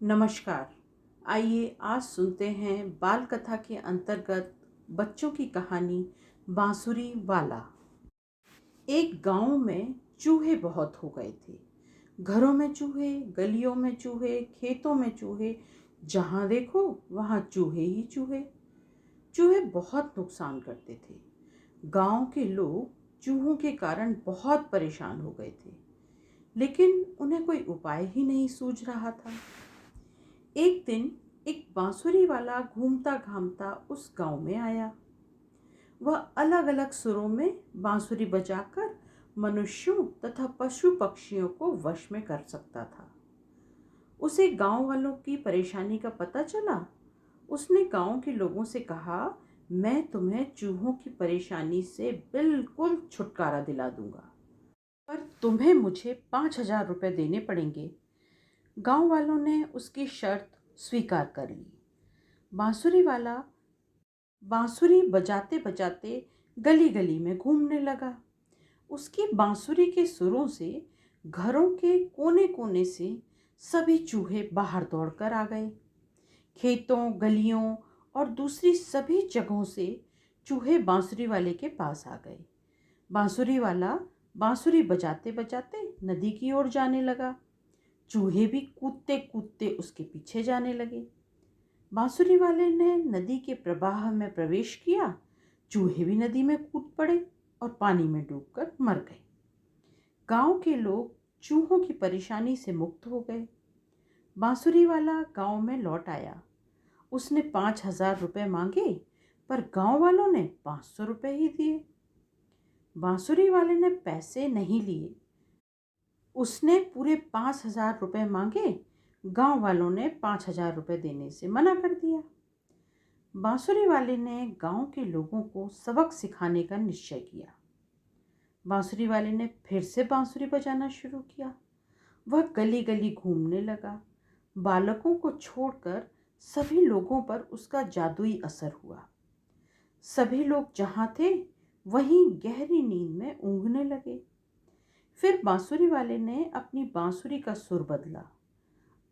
नमस्कार। आइए आज सुनते हैं बाल कथा के अंतर्गत बच्चों की कहानी बांसुरी वाला। एक गांव में चूहे बहुत हो गए थे। घरों में चूहे, गलियों में चूहे, खेतों में चूहे, जहां देखो वहां चूहे ही चूहे। चूहे बहुत नुकसान करते थे। गांव के लोग चूहों के कारण बहुत परेशान हो गए थे, लेकिन उन्हें कोई उपाय ही नहीं सूझ रहा था। एक दिन एक बांसुरी वाला घूमता घामता उस गांव में आया। वह अलग अलग सुरों में बांसुरी बजाकर मनुष्यों तथा पशु पक्षियों को वश में कर सकता था। उसे गांव वालों की परेशानी का पता चला। उसने गांव के लोगों से कहा, मैं तुम्हें चूहों की परेशानी से बिल्कुल छुटकारा दिला दूंगा, पर तुम्हें मुझे 5,000 रुपये देने पड़ेंगे। गांव वालों ने उसकी शर्त स्वीकार कर ली। बांसुरी वाला बांसुरी बजाते बजाते गली गली में घूमने लगा। उसकी बांसुरी के सुरों से घरों के कोने कोने से सभी चूहे बाहर दौड़कर आ गए। खेतों, गलियों और दूसरी सभी जगहों से चूहे बांसुरी वाले के पास आ गए। बांसुरी वाला बांसुरी बजाते बजाते नदी की ओर जाने लगा। चूहे भी कूदते कूदते उसके पीछे जाने लगे। बांसुरी वाले ने नदी के प्रवाह में प्रवेश किया। चूहे भी नदी में कूद पड़े और पानी में डूबकर मर गए। गांव के लोग चूहों की परेशानी से मुक्त हो गए। बांसुरी वाला गांव में लौट आया। उसने 5,000 रुपये मांगे, पर गांव वालों ने 500 रुपये ही दिए। बांसुरी वाले ने पैसे नहीं लिए। उसने पूरे 5,000 रुपये मांगे। गांव वालों ने 5,000 रुपये देने से मना कर दिया। बांसुरी वाले ने गांव के लोगों को सबक सिखाने का निश्चय किया। बांसुरी वाले ने फिर से बांसुरी बजाना शुरू किया। वह गली गली घूमने लगा। बालकों को छोड़कर सभी लोगों पर उसका जादुई असर हुआ। सभी लोग जहां थे वहीं गहरी नींद में ऊँघने लगे। फिर बांसुरी वाले ने अपनी बांसुरी का सुर बदला।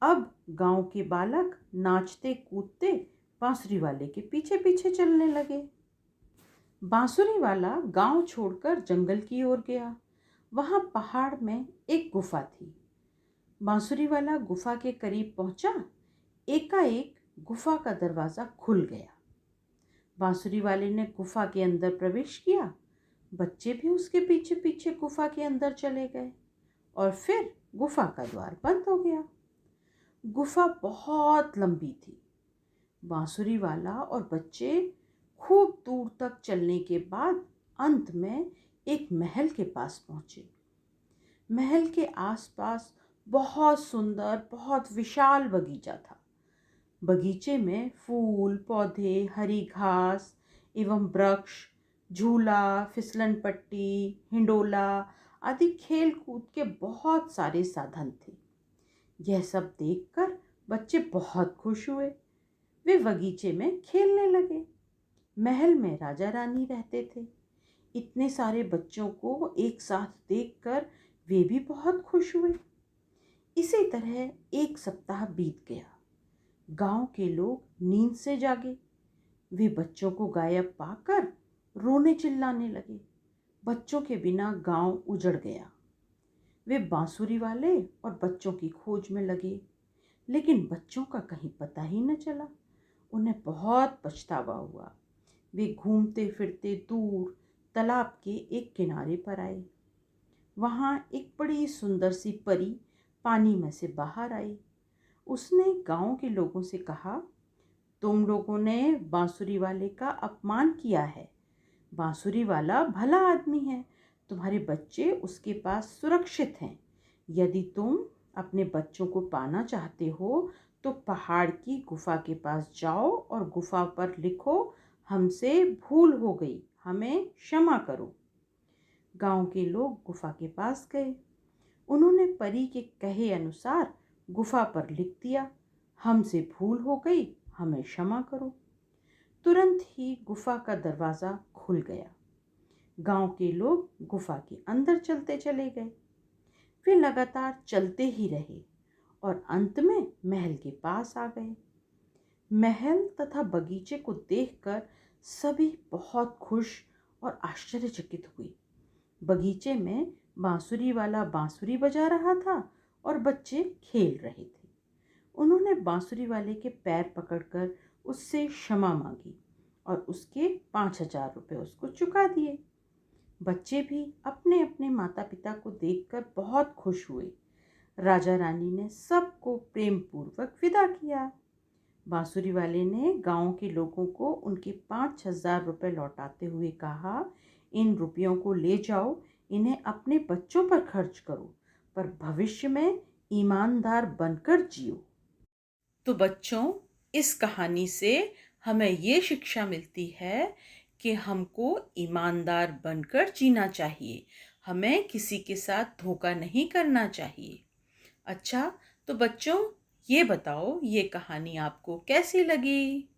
अब गांव के बालक नाचते कूदते बांसुरी वाले के पीछे पीछे चलने लगे। बांसुरी वाला गांव छोड़कर जंगल की ओर गया। वहां पहाड़ में एक गुफा थी। बांसुरी वाला गुफा के करीब पहुंचा। एकाएक गुफा का दरवाजा खुल गया। बांसुरी वाले ने गुफा के अंदर प्रवेश किया। बच्चे भी उसके पीछे पीछे गुफा के अंदर चले गए और फिर गुफा का द्वार बंद हो गया। गुफा बहुत लंबी थी। बांसुरी वाला और बच्चे खूब दूर तक चलने के बाद अंत में एक महल के पास पहुंचे। महल के आसपास बहुत सुंदर, बहुत विशाल बगीचा था। बगीचे में फूल, पौधे, हरी घास एवं वृक्ष, झूला, फिसलन पट्टी, हिंडोला आदि खेल कूद के बहुत सारे साधन थे। यह सब देखकर बच्चे बहुत खुश हुए। वे बगीचे में खेलने लगे। महल में राजा रानी रहते थे। इतने सारे बच्चों को एक साथ देखकर वे भी बहुत खुश हुए। इसी तरह एक सप्ताह बीत गया। गांव के लोग नींद से जागे। वे बच्चों को गायब पाकर रोने चिल्लाने लगे। बच्चों के बिना गांव उजड़ गया। वे बांसुरी वाले और बच्चों की खोज में लगे, लेकिन बच्चों का कहीं पता ही न चला। उन्हें बहुत पछतावा हुआ। वे घूमते फिरते दूर तालाब के एक किनारे पर आए। वहाँ एक बड़ी सुंदर सी परी पानी में से बाहर आई। उसने गांव के लोगों से कहा, तुम लोगों ने बांसुरी वाले का अपमान किया है। बांसुरी वाला भला आदमी है। तुम्हारे बच्चे उसके पास सुरक्षित हैं। यदि तुम अपने बच्चों को पाना चाहते हो तो पहाड़ की गुफा के पास जाओ और गुफा पर लिखो, हमसे भूल हो गई, हमें क्षमा करो। गांव के लोग गुफा के पास गए। उन्होंने परी के कहे अनुसार गुफा पर लिख दिया, हमसे भूल हो गई, हमें क्षमा करो। तुरंत ही गुफा का दरवाज़ा खुल गया। गांव के लोग गुफा के अंदर चलते चले गए। वे लगातार चलते ही रहे और अंत में महल के पास आ गए। महल तथा बगीचे को देखकर सभी बहुत खुश और आश्चर्यचकित हुए। बगीचे में बांसुरी वाला बांसुरी बजा रहा था और बच्चे खेल रहे थे। उन्होंने बांसुरी वाले के पैर पकड़कर उससे क्षमा मांगी और उसके 5,000 रुपये उसको चुका दिए। बच्चे भी अपने अपने माता पिता को देखकर बहुत खुश हुए। राजा रानी ने सबको प्रेम पूर्वक विदा किया। बांसुरी वाले ने गांव के लोगों को उनके 5,000 रुपये लौटाते हुए कहा, इन रुपयों को ले जाओ, इन्हें अपने बच्चों पर खर्च करो, पर भविष्य में ईमानदार बनकर जियो। तो बच्चों, इस कहानी से हमें ये शिक्षा मिलती है कि हमको ईमानदार बनकर जीना चाहिए। हमें किसी के साथ धोखा नहीं करना चाहिए। अच्छा, तो बच्चों, ये बताओ, ये कहानी आपको कैसी लगी?